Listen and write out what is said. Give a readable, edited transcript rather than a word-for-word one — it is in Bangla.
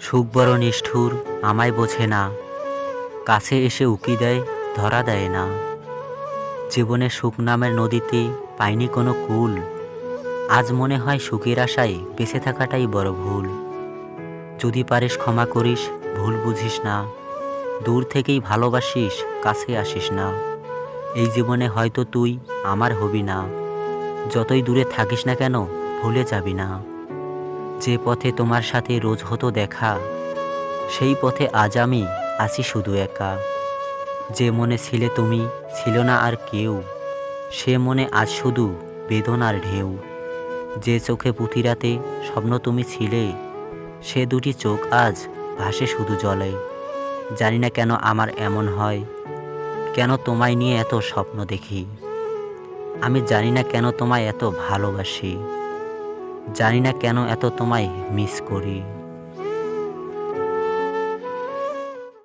সুখ বড় নিষ্ঠুর আমায় বোঝে না, কাছে এসে উকি দেয় ধরা দেয় না। জীবনে সুখ নামের নদীতে পাইনি কোনো কূল, আজ মনে হয় সুখের আশায় বেঁচে থাকাটাই বড় ভুল। যদি পারিস ক্ষমা করিস, ভুল বুঝিস না, দূর থেকেই ভালোবাসিস, কাছে আসিস না। এই জীবনে হয়তো তুই আমার হবি না, যতই দূরে থাকিস না কেন ভুলে যাবি না। যে পথে তোমার সাথে রোজ হতো দেখা, সেই পথে আজ আমি আছি শুধু একা। যে মনে ছিলে তুমি, ছিল না আর কেউ, সে মনে আজ শুধু বেদনার ঢেউ। যে চোখে পুঁথিরাতে স্বপ্ন তুমি ছিলে, সে দুটি চোখ আজ ভাসে শুধু জলে। জানি না কেন আমার এমন হয়, কেন তোমায় নিয়ে এত স্বপ্ন দেখি। আমি জানি না কেন তোমায় এত ভালোবাসি, জানি না কেন এত তোমায় মিস করি।